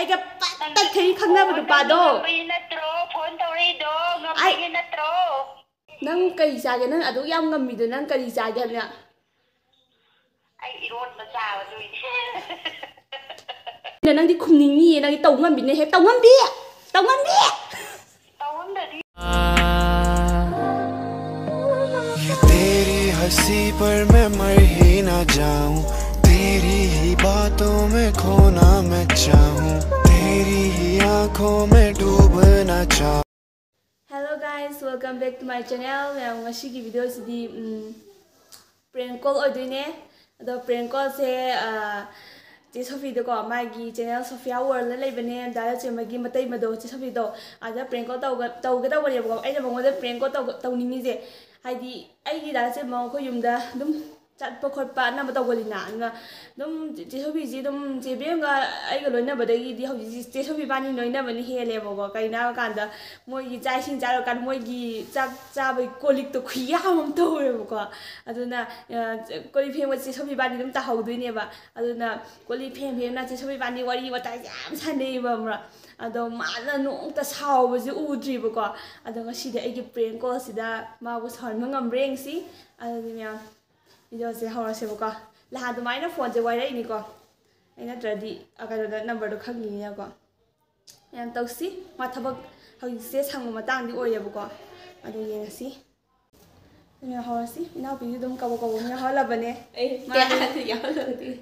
ꯑꯩꯒ ꯇꯠꯈꯩ ꯈꯪꯅꯕ ꯅꯨꯄꯥꯗꯣ ꯅꯪ ꯀꯔꯤ ꯆꯥꯒꯦ ꯅꯪ ꯑꯗꯨꯛ ꯌꯥꯝ ꯉꯝꯃꯤꯗꯣ ꯅꯪ ꯀꯔꯤ ꯆꯥꯒꯦ ꯍꯥꯏꯕꯅ ꯑꯩ ꯏꯔꯣꯟꯕ ꯆꯥꯕꯗꯨꯏꯅꯦ ꯅꯪꯗꯤ ꯈꯨꯝꯅꯤꯡꯉꯤꯌꯦ ꯅꯪꯗꯤ ꯇꯧ ꯉꯝꯕꯤꯅꯦ ꯍꯦꯛ ꯇꯧ ꯉꯝꯕꯤ तेरी हंसी पर मैं मर ही ना जाऊं तेरी ही बातों में खोना मैं चाहूं तेरी ही आंखों में डूबना चाहूं Hello guys, welcome back to my channel. मैं ngasi की video सिदी prank call ओइदुइने अदो prank call से चे सोफी दो को मागी channel सोफिया वर्ल्ड लेबने दादा चेमगी मतै मदो चे सोफी दो आजा prank call तौगे बनेबो अइना बंगोदा prank call तौनिंगिजे हाइदी अइगी दादा चेम को युमदा दुम चटप खोटपा ना तौगलिना दुम चे सोफी जी दुम चे बेमगा अइगा लोइनबदगी दि हौजि चे सोफी बानी लोइनबनि हेलेबो कइना कांदा मोइगी चाइसिंग चारो कान मोइगी चाक चाबै कोलिक तो खुयाम हम तौरेबको अदुना कोलि फेंग चे सोफी बानी दुम ताहौदुइनेबा अदुना कोलि फेंग फेंगना चे सोफी बानी वरी वता याम सानेबा मरा अदो माना नोंता सावबजे उद्रिबको अदो ngaside aigi prank call sida mabu sarma ngambre ngsi aduni mya video se hawrasebako la adumaina phone je wairaini ko aina tradi akaroda number do khangni ko yan tausi ma thabak hawise sangma matangdi oyebako adu yengsi ina hawrasi ina bi dum kabo kabo nya halabane ai te yalodi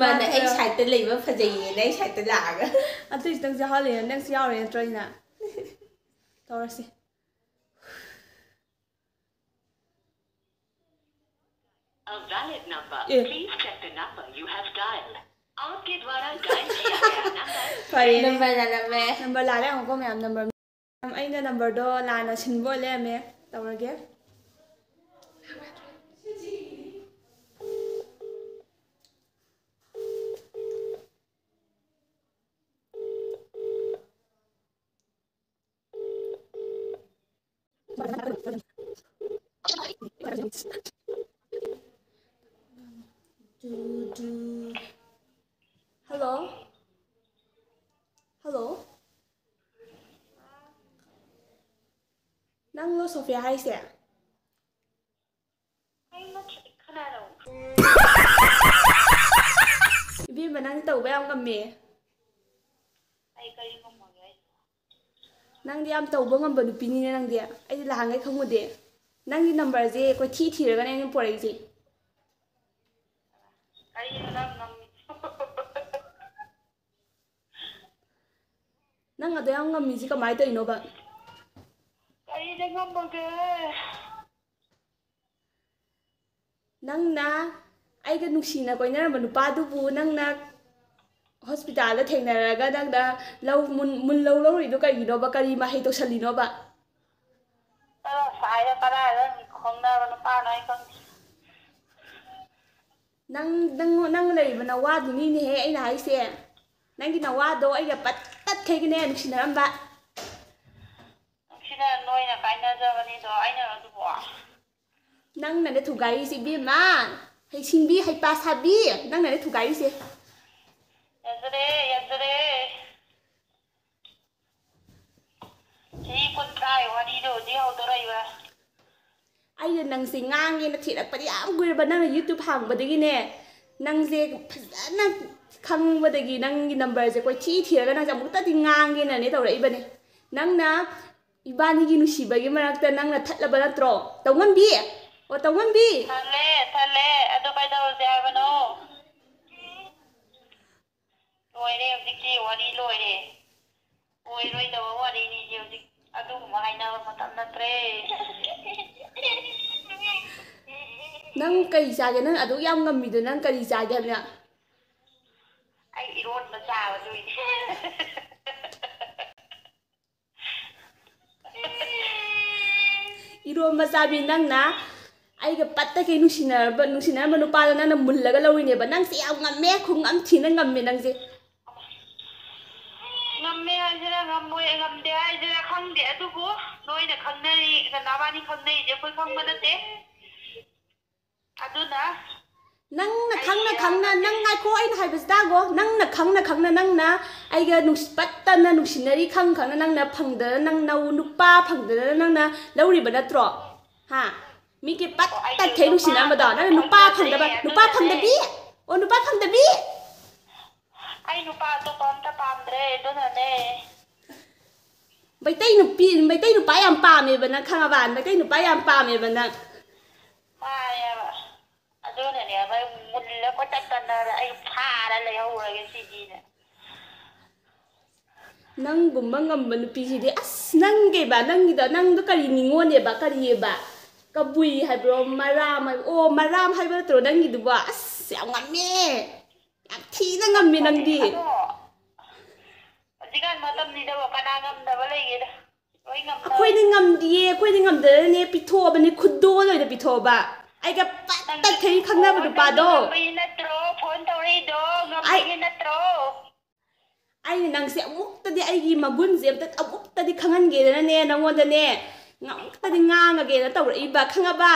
mana ai side te leiba phajai nei side te laga atu istang ja hale nang si yawre traina tawrasi A valid number. Please check the number you have dialed. आपके द्वारा dial किया गया number number लाले हमको ma'am number अइना number दो लाना सिनबो लेमे तवरगे Hello? Hello? Nang lo Sophia hai se? Ibi manang tau ba ang kami? Nang di am tau ba ngam ba dupini na nang dia? Ay lahangai khamude. Nang di number je ko thi ra nang porai je. Nang ada yang ngam misi kamai to inoba. Nang na ai ga nuksi na koi na manu pa du bu nang na hospital la thengnaraga nang da lau mun lau ri do kai no ba kari ma hei to sali no ba. Nang lei bana wa du ni he ai na hai se. Nang gi na wa do ai ga pat tat khai gi ne nuksi na ramba. Nuksi na noi na kai na ja bani do ai na du bo. Nang na thu gai si bi ma. Hai sin bi hai pa sa bi. Nang na thu gai si. Yadre. Ji kun kai wa di do ji ho do rai ba. Ai nang si ngang ge na thirak pa yam gui ba nang YouTube hang ba degi ne. Nang je phajana khang ba degi nang gi number je koi thi ra nang jamuk ta di ngang ge na ne taw rai ba ne. Nang na ibani gi nusi ba gi marak ta nang na thatla ba na tro. Tawngam bi. O tawngam bi. Thale adu kai da ja ba no. Loire objecti wari loire. Oi roi da wari ni je object adu ma hai na matam na tre. Nang kari chage nang adu yam ngammi do nang kari chage na. Ai iron ba chabaduine. Iro masabi nang na ai ga patta ke nusinar ba nupa na na mullaga lawine ba nang si am ngamme khung am thina ngamme nang je ngamme ajira ngamoy ngamde ajira khangde adubu noi na khangnari na nabani khangnai je koi khangba nate aduna ꯅꯪꯅ ꯈꯪꯅ ꯅꯪ ꯉꯥꯏꯈꯣ ꯑꯩꯅ ꯍꯥꯏꯕꯁꯤ ꯇꯥꯒꯣ ꯅꯪꯅ ꯈꯪꯅ ꯅꯪꯅ ꯑꯩꯒ ꯄꯠꯇꯅ ꯅꯨꯡꯁꯤꯅꯔꯤ ꯈꯪꯅ ꯅꯪꯅ ꯐꯪꯗꯅ ꯅꯪ ꯅꯨꯄꯥ ꯐꯪꯗꯅ ꯅꯪꯅ ꯂꯧꯔꯤꯕ ꯅꯠꯇ꯭ꯔꯣ ꯍꯥ ꯃꯤꯒꯤ ꯄꯠ ꯇꯠꯈꯩ ꯅꯨꯡꯁꯤꯅꯔꯝꯕꯗꯣ ꯅꯪꯅ ꯅꯨꯄꯥ ꯐꯪꯗꯕꯤ ꯑꯣ ꯅꯨꯄꯥ ꯐꯪꯗꯕꯤ ꯑꯩ ꯅꯨꯄꯥ ꯑꯇꯣꯞꯄ ꯑꯝꯇ ꯄꯥꯝꯗ꯭ꯔꯦ ꯑꯗꯨꯅꯅꯦ ꯃꯩꯇꯩ ꯅꯨꯄꯥ ꯌꯥꯝ ꯄꯥꯝꯃꯦꯕ ꯅꯪ ꯈꯪꯉꯕ ꯃꯩꯇꯩ ꯅꯨꯄꯥ ꯌꯥꯝ ꯄꯥꯝꯃꯦꯕ ꯅꯪ ꯄꯥꯏꯌꯦꯕ ꯑꯗꯨꯅꯅꯦꯕ ꯃꯨꯜꯂ ꯀꯣꯏꯇꯠꯇꯅ ꯑꯩ ꯐꯥꯔ ꯂꯩꯍꯧꯔꯒꯦ ꯁꯤꯗꯤꯅꯦ ꯅꯪꯒꯨꯝꯕ ꯉꯝꯕ ꯅꯨꯄꯤꯁꯤꯗꯤ ꯑꯁ ꯅꯪꯗꯣ ꯀꯔꯤ ꯅꯤꯉꯣꯅꯦꯕ ꯀꯔꯤꯑꯕ ꯀꯕꯨꯏ ꯍꯥꯏꯕ꯭ꯔꯣ ꯃꯔꯥꯝ ꯍꯥꯏꯕ꯭ꯔꯣ ꯑꯣ ꯃꯔꯥꯝ ꯍꯥꯏꯕ ꯅꯠꯇ꯭ꯔꯣ ꯅꯪꯒꯤꯗꯨꯕꯣ ꯑꯁ ꯌꯥꯝ ꯉꯝꯃꯦ ꯌꯥꯝ ꯊꯤꯅ ꯉꯝꯃꯦ ꯅꯪꯗꯤ ꯍꯧꯖꯤꯛꯀꯥꯟ ꯃꯇꯝꯁꯤꯗꯕꯨ ꯀꯅꯥ ꯉꯝꯗꯕ ꯂꯩꯒꯦꯗ ꯂꯣꯏ ꯉꯝꯅꯕ ꯑꯩꯈꯣꯏꯗꯤ ꯉꯝꯗꯤꯌꯦ ꯑꯩꯈꯣꯏꯗꯤ ꯉꯝꯗꯅꯅꯦ ꯄꯤꯊꯣꯛꯑꯕꯅꯦ ꯈꯨꯗꯣꯜ ꯑꯣꯏꯅ ꯄꯤꯊꯣꯛꯑꯕ ꯑꯩꯒ ꯇꯠꯈꯩ ꯈꯪꯅꯕ ꯅꯨꯄꯥꯗꯣ ꯉꯝꯕꯒꯤ ꯅꯠꯇ꯭ꯔꯣ ꯐꯣꯟ ꯇꯧꯔꯛꯏꯗꯣ ꯉꯝꯕꯒꯤ ꯅꯠꯇ꯭ꯔꯣ ꯑꯩꯅ ꯅꯪꯁꯦ ꯑꯃꯨꯛꯇꯗꯤ ꯑꯩꯒꯤ ꯃꯒꯨꯟꯁꯦ ꯑꯃꯨꯛꯇꯗꯤ ꯈꯪꯍꯟꯒꯦꯗꯅꯅꯦ ꯅꯪꯉꯣꯟꯗꯅꯦ ꯑꯃꯨꯛꯇꯗꯤ ꯉꯥꯡꯉꯒꯦꯅ ꯇꯧꯔꯛꯏꯕ ꯈꯪꯉꯕ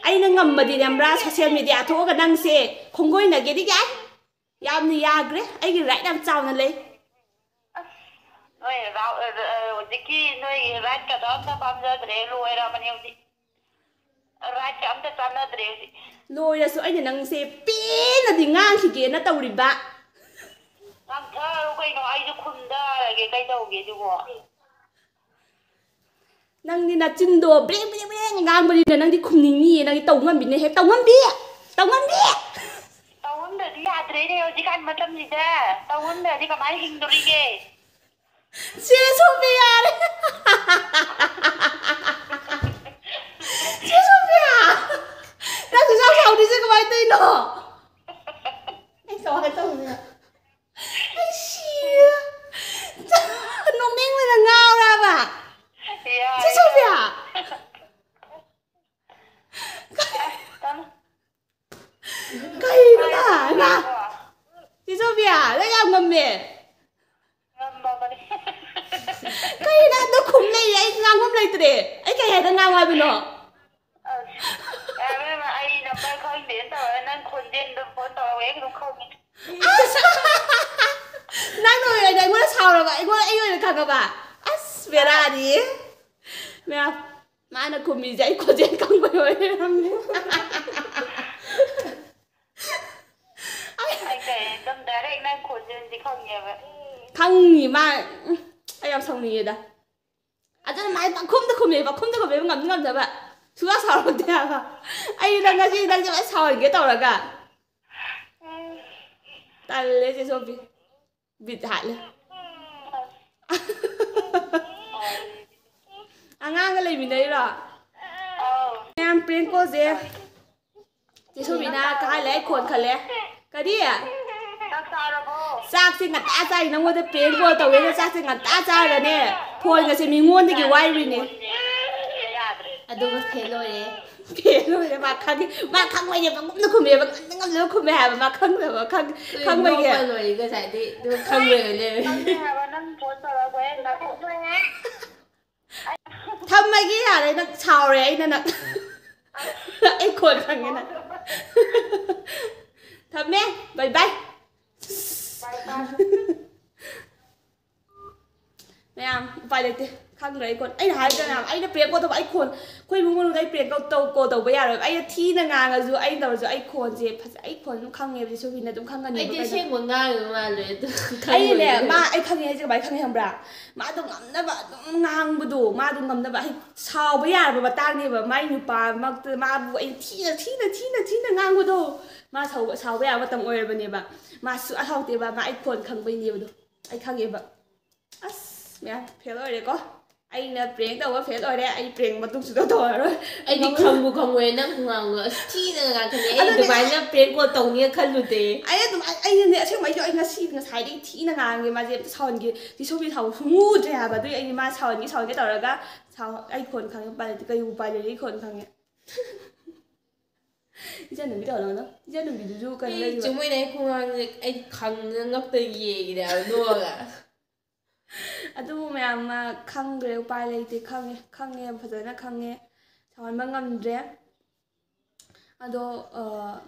ꯑꯩꯅ ꯉꯝꯕꯗꯤꯅꯦ ꯅꯝꯕ꯭ꯔꯥ ꯁꯣꯁꯤꯌꯦꯜ ꯃꯦꯗꯤꯌꯥ ꯊꯣꯛꯑꯒ ꯅꯪꯁꯦ ꯈꯣꯡꯒꯣꯏꯅꯒꯦꯗꯤ ꯌꯥꯏ ꯌꯥꯝꯅ ꯌꯥꯈ꯭ꯔꯦ ꯑꯩꯒꯤ ꯔꯥꯏꯠ ꯌꯥꯝ ꯆꯥꯎꯅ ꯂꯩ ꯅꯣꯏ ꯍꯧꯖꯤꯛꯀꯤ ꯅꯣꯏꯒꯤ ꯔꯥꯏꯠꯀꯗꯣ ꯑꯝꯇ ꯄꯥꯝꯖꯗ꯭ꯔꯦ ꯂꯣꯏꯔꯕꯅꯦ ꯍꯧꯖꯤꯛ ꯔꯥꯏꯠꯀ ꯑꯝꯇ ꯆꯥꯟꯅꯗ꯭ꯔꯦ ꯍꯧꯖꯤꯛ ꯂꯣꯏꯔꯁꯨ ꯑꯩꯅ ꯅꯪꯁꯦ ꯄꯦꯟꯅꯗꯤ ꯉꯥꯡꯈꯤꯒꯦꯅ ꯇꯧꯔꯤꯕ ꯉꯥꯡꯊꯔꯣ ꯀꯩꯅꯣ ꯑꯩꯁꯨ ꯈꯨꯝꯊꯔꯒꯦ ꯀꯩꯗꯧꯒꯦ ꯑꯗꯨꯕꯣ ꯅꯪꯗꯤ ꯅꯆꯤꯟꯗꯣ ꯕ꯭ꯔꯦꯡ ꯉꯥꯡꯕꯅꯤꯅ ꯅꯪꯗꯤ ꯈꯨꯝꯅꯤꯡꯉꯤꯌꯦ ꯅꯪꯗꯤ ꯇꯧ ꯉꯝꯕꯤꯅꯦ ꯍꯦꯛ ꯇꯧꯉꯝꯕꯤ ꯇꯧꯉꯝꯗ꯭ꯔꯗꯤ ꯌꯥꯗ꯭ꯔꯦꯅꯦ ꯍꯧꯖꯤꯛꯀꯥꯟ ꯃꯇꯝꯁꯤꯗ ꯇꯧꯉꯝꯗ꯭ꯔꯗꯤ ꯀꯃꯥꯏꯅ ꯍꯤꯡꯗꯣꯔꯤꯒꯦ ꯆꯦ ꯁꯣꯐꯤꯌꯥꯔꯦ ꯆꯦ ꯁꯣꯐꯤꯌꯥ ꯅꯪ ꯁꯨꯡꯁꯥꯎ ꯁꯥꯎꯔꯤꯁꯦ ꯀꯃꯥꯏꯅ ꯇꯧꯔꯤꯅꯣ ꯑꯩ ꯁꯤꯔꯦ ꯅꯣꯛꯅꯤꯡꯕꯅ ꯉꯥꯎꯔꯕ ꯆꯦ ꯁꯣꯐꯤꯌꯥ ꯀꯩꯅꯣ ꯆꯦ ꯁꯣꯐꯤꯌꯥ ꯅꯪ ꯌꯥꯝ ꯉꯝꯃꯦ ꯀꯩꯅꯣ ꯑꯗꯣ ꯈꯨꯝ ꯂꯩꯔꯦ ꯑꯩ ꯉꯥꯡꯐꯝ ꯂꯩꯇ꯭ꯔꯦ ꯑꯩ ꯀꯩ ꯍꯥꯏꯗ ꯉꯥꯡꯉꯣ ꯍꯥꯏꯕꯅꯣ ꯑꯩ ꯅꯝꯕꯔ ꯈꯪꯗꯦꯅ ꯇꯧꯔꯒ ꯅꯪ ꯈꯣꯟꯖꯦꯜꯗꯣ ꯐꯣꯟ ꯇꯧꯔꯒ ꯍꯦꯛ ꯑꯗꯨꯝ ꯈꯪꯉꯦ ꯑꯁ ꯅꯪꯅ ꯑꯣꯏꯔꯗꯤ ꯑꯩꯉꯣꯟꯗ ꯁꯥꯎꯔꯕ ꯑꯩ ꯑꯣꯏꯅ ꯈꯪꯉꯕ ꯑꯁ ꯕꯦꯔꯥꯅꯤ ꯃꯌꯥꯝ ꯃꯥꯅ ꯈꯨꯝꯃꯤꯁꯦ ꯑꯩ ꯈꯣꯟꯖꯦꯜ ꯈꯪꯕꯩ ꯑꯣꯏꯔꯝꯅꯤ ꯑꯩ ꯀꯩ ꯑꯗꯨꯝ ꯗꯥꯏꯔꯦꯛ ꯅꯪ ꯈꯣꯟꯖꯦꯜꯗꯤ ꯈꯪꯉꯦꯕ ꯈꯪꯅꯤ ꯃꯥ ꯑꯩ ꯌꯥꯝ ꯁꯥꯎꯅꯤꯡꯉꯦꯗ ꯑꯗꯨꯅ ꯃꯥꯏ ꯄꯪꯈꯨꯝꯗ ꯈꯨꯝꯃꯦꯕ ꯉꯝꯗꯤ ꯉꯝꯗꯕ ꯁꯨꯡꯁꯥꯎ ꯁꯥꯎꯔꯛꯇꯦ ꯍꯥꯏꯕ ꯑꯩꯅ ꯉꯁꯤ ꯅꯪꯁꯦ ꯂꯣꯏ ꯁꯥꯎꯍꯟꯒꯦ ꯇꯧꯔꯒ ꯇꯜꯂꯦ ꯆꯦ ꯁꯣꯐꯤ ꯕꯤꯠ ꯍꯥꯠꯂꯦ ꯑꯉꯥꯡꯒ ꯂꯩꯃꯤꯟꯅꯩꯔꯣ ꯃꯌꯥꯝ ꯄ꯭ꯔꯦꯡ ꯀꯣꯜꯁꯦ ꯆꯦ ꯁꯣꯐꯤꯅ ꯀꯥꯍꯜꯂꯦ ꯑꯩ ꯈꯣꯟ ꯈꯜꯂꯦ ꯀꯔꯤ ꯆꯥꯛꯁꯦ ꯉꯟꯇꯥ ꯆꯥꯏ ꯅꯪꯉꯣꯟꯗ ꯄ꯭ꯔꯦꯡ ꯀꯣꯜ ꯇꯧꯋꯦꯅ ꯆꯥꯛꯁꯦ ꯉꯟꯇꯥ ꯆꯥꯔꯒꯅꯦ ꯐꯣꯟꯒꯁꯦ ꯃꯤꯉꯣꯟꯗꯒꯤ ꯋꯥꯏꯔꯨꯏꯅꯦ ꯑꯗꯨꯒ ꯐꯦꯜ ꯑꯣꯏꯔꯦ ꯃꯥ ꯈꯪꯉꯦ ꯃꯥ ꯈꯪꯕꯩꯅꯦ ꯄꯪꯈꯨꯝꯗ ꯈꯨꯝꯃꯦꯕ ꯉꯝꯗꯕ ꯈꯨꯝꯃꯦ ꯍꯥꯏꯕ ꯃꯥ ꯈꯪꯗꯕ ꯈꯪꯕꯩꯒꯤ ꯊꯝꯃꯒꯦ ꯌꯥꯔꯦ ꯅꯪ ꯁꯥꯎꯔꯦ ꯑꯩꯅ ꯅꯪ ꯑꯩ ꯈꯣꯟ ꯈꯪꯉꯦ ꯅꯪ ꯊꯝꯃꯦ ꯕꯥꯏ ꯕꯥꯏ ꯃꯌꯥꯝ ꯎꯄꯥꯏ ꯂꯩꯇꯦ ꯈꯪꯗ꯭ꯔꯦ ꯑꯩ ꯈꯣꯟ ꯑꯩꯅ ꯍꯥꯏꯗꯅ ꯑꯩꯅ ꯄ꯭ꯔꯦꯡ ꯀꯣꯜ ꯇꯧꯕ ꯑꯩ ꯈꯣꯟ ꯑꯩꯈꯣꯏ ꯏꯃꯨꯡ ꯃꯅꯨꯡꯗ ꯑꯩ ꯄ꯭ꯔꯦꯡ ꯀꯣꯜ ꯇꯧꯕ ꯌꯥꯔꯣꯏꯕ ꯑꯩꯅ ꯊꯤꯅ ꯉꯥꯡꯉꯁꯨ ꯑꯩꯅ ꯇꯧꯔꯁꯨ ꯑꯩ ꯈꯣꯟꯁꯦ ꯑꯩ ꯈꯣꯟ ꯑꯗꯨꯝ ꯈꯪꯉꯦꯕ ꯁꯣꯐꯤꯅ ꯑꯗꯨꯝ ꯈꯪꯒꯅꯦꯕ ꯑꯩꯗꯤ ꯑꯁꯦꯡꯕ ꯉꯥꯡꯉꯤꯕ ꯃꯥꯜꯂꯦ ꯑꯗꯨ ꯑꯩꯅꯦ ꯑꯩ ꯈꯪꯉꯦ ꯍꯥꯏꯁꯦ ꯀꯃꯥꯏꯅ ꯈꯪꯉꯦ ꯈꯪꯕ꯭ꯔꯥ ꯃꯥꯗꯣ ꯉꯝꯅꯕ ꯑꯗꯨꯝ ꯉꯥꯡꯕꯗꯣ ꯃꯥꯗꯣ ꯉꯝꯅꯕ ꯑꯩ ꯁꯥꯎꯕ ꯌꯥꯔꯕ ꯃꯇꯥꯡꯅꯦꯕ ꯃꯥꯏ ꯅꯨꯄꯥꯃꯛꯇ ꯃꯥꯕꯨ ꯑꯩ ꯊꯤꯅ ꯉꯥꯡꯕꯗꯣ ꯃꯥ ꯁꯥꯎꯕ ꯌꯥꯕ ꯃꯇꯝ ꯑꯣꯏꯔꯕꯅꯦꯕ ꯃꯥ ꯁꯨꯡꯁꯥꯎ ꯁꯥꯎꯗꯦꯕ ꯃꯥ ꯑꯩ ꯈꯣꯟ ꯈꯪꯕꯩꯅꯦꯕꯗꯣ ꯑꯩ ꯈꯪꯉꯦꯕ ꯑꯁ ꯃꯌꯥꯝ ꯐꯦꯜ ꯑꯣꯏꯔꯦꯀꯣ ꯑꯩꯅ ꯄ꯭ꯔꯦꯡ ꯇꯧꯕ ꯐꯦꯜ ꯑꯣꯏꯔꯦ ꯑꯩ ꯄ꯭ꯔꯦꯡ ꯃꯇꯨꯡ ꯁꯨꯡꯇꯧ ꯇꯧꯔꯔꯣꯏ ꯑꯩꯗꯤ ꯈꯪꯕꯨ ꯈꯪꯉꯣꯏ ꯅꯪ ꯉꯥꯡꯕ ꯑꯁ ꯊꯤꯅ ꯉꯥꯡꯈꯠꯂꯦ ꯑꯩ ꯑꯗꯨꯃꯥꯏꯅ ꯄ꯭ꯔꯦꯡ ꯀꯣꯜ ꯇꯧꯅꯤꯅ ꯈꯜꯂꯨꯗꯦ ꯑꯩꯅꯅꯦ ꯑꯁꯦꯡꯕꯩꯁꯨ ꯑꯩ ꯉꯁꯥꯏꯗꯒꯤ ꯊꯤꯅ ꯉꯥꯡꯉꯦ ꯃꯥꯁꯦ ꯑꯝꯇ ꯁꯥꯎꯍꯟꯒꯦ ꯁꯣꯐꯤ ꯁꯥꯎꯕ ꯁꯨꯡꯉꯨꯗ꯭ꯔꯦ ꯍꯥꯏꯕ ꯑꯗꯨꯒꯤ ꯑꯩ ꯃꯥ ꯁꯥꯎꯍꯟꯒꯦ ꯇꯧꯔꯒ ꯑꯩ ꯈꯣꯟ ꯈꯪꯉꯦ ꯎꯄꯥꯏ ꯂꯩꯇꯦ ꯀꯩ ꯎꯄꯥꯏ ꯂꯩꯔꯤ ꯈꯣꯟ ꯈꯪꯉꯦ ꯏꯆꯟꯅꯨꯄꯤ ꯇꯧꯔꯒꯅꯣ ꯏꯆꯟꯅꯨꯄꯤꯗꯨꯁꯨ ꯀꯩꯅꯣ ꯂꯩꯔꯤꯕ ꯆꯨꯝꯃꯣꯏꯅ ꯑꯩ ꯈꯣꯡꯉꯥꯡꯁꯦ ꯑꯩ ꯈꯪꯉ ꯉꯛꯇ ꯌꯦꯡꯉꯤꯅꯦ ꯍꯥꯏꯕ ꯅꯣꯛꯑꯒ ꯑꯗꯨꯕꯨ ꯃꯌꯥꯝ ꯑꯃ ꯈꯪꯈ꯭ꯔꯦ ꯎꯄꯥꯏ ꯂꯩꯇꯦ ꯈꯪꯉꯦ ꯐꯖꯅ ꯈꯪꯉꯦ ꯁꯥꯎꯍꯟꯕ ꯉꯝꯗ꯭ꯔꯦ ꯑꯗꯣ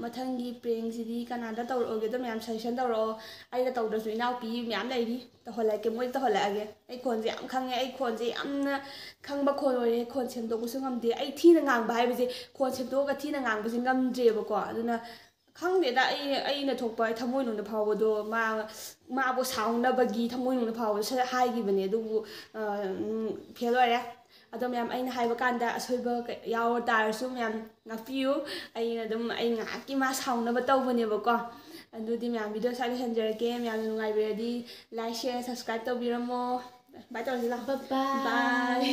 ꯃꯊꯪꯒꯤ ꯄ꯭ꯔꯦꯡꯁꯤꯗꯤ ꯀꯅꯥꯗ ꯇꯧꯔꯛꯑꯣꯒꯦꯗꯣ ꯃꯌꯥꯝ ꯁꯖꯦꯁꯟ ꯇꯧꯔꯛꯑꯣ ꯑꯩꯅ ꯇꯧꯗ꯭ꯔꯁꯨ ꯏꯅꯥꯎꯄꯤ ꯃꯌꯥꯝ ꯂꯩꯔꯤ ꯇꯧꯍꯜꯂꯛꯀꯦ ꯃꯣꯏꯗ ꯇꯧꯍꯜꯂꯛꯑꯒꯦ ꯑꯩ ꯈꯣꯟꯁꯦ ꯌꯥꯝ ꯈꯪꯉꯦ ꯑꯩ ꯈꯣꯟꯁꯦ ꯌꯥꯝꯅ ꯈꯪꯕ ꯈꯣꯟ ꯑꯣꯏꯔꯦ ꯈꯣꯟ ꯁꯦꯝꯗꯣꯛꯄꯁꯨ ꯉꯝꯗꯦ ꯑꯩ ꯊꯤꯅ ꯉꯥꯡꯕ ꯍꯥꯏꯕꯁꯦ ꯈꯣꯟ ꯁꯦꯝꯗꯣꯛꯑꯒ ꯊꯤꯅ ꯉꯥꯡꯕꯁꯦ ꯉꯝꯗ꯭ꯔꯦꯕꯀോ ꯑꯗꯨꯅ ꯈꯪꯗꯦꯗ ꯑꯩꯅ ꯊꯣꯛꯄ ꯊꯃꯣꯏꯅꯨꯡꯗ ꯐꯥꯎꯕꯗꯣ ꯃꯥꯕꯨ ꯁꯥꯎꯅꯕꯒꯤ ꯊꯃꯣꯏꯅꯨꯡꯗ ꯐꯥꯎꯕꯗꯣ ꯍꯥꯏꯈꯤꯕꯅꯦ ꯑꯗꯨꯕꯨ ꯐꯦꯜ ꯑꯣꯏꯔꯦ ꯑꯗꯣ ꯃꯌꯥꯝ ꯑꯩꯅ ꯍꯥꯏꯕ ꯀꯥꯟꯗ ꯑꯁꯣꯏꯕ ꯌꯥꯎꯔ ꯇꯥꯔꯁꯨ ꯃꯌꯥꯝ ꯉꯥꯛꯄꯤꯌꯨ ꯑꯩꯅ ꯑꯗꯨꯝ ꯑꯩ ꯉꯥꯏꯍꯥꯛꯀꯤ ꯃꯥ ꯁꯥꯎꯅꯕ ꯇꯧꯕꯅꯦꯕꯀꯣ ꯑꯗꯨꯗꯤ ꯃꯌꯥꯝ ꯚꯤꯗꯤꯑꯣ ꯁ꯭ꯋꯥꯏꯗ ꯂꯣꯏꯁꯤꯟꯖꯔꯒꯦ ꯃꯌꯥꯝꯅ ꯅꯨꯡꯉꯥꯏꯕꯤꯔꯗꯤ ꯂꯥꯏꯛ ꯁꯤꯌꯔ ꯁꯕꯁꯀ꯭ꯔꯥꯏꯕ ꯇꯧꯕꯤꯔꯝꯃꯣ ꯕꯥꯏ ꯇꯧꯔꯁꯤ ꯂꯥꯛꯑꯣ ꯕꯥꯏ ꯕꯥꯏ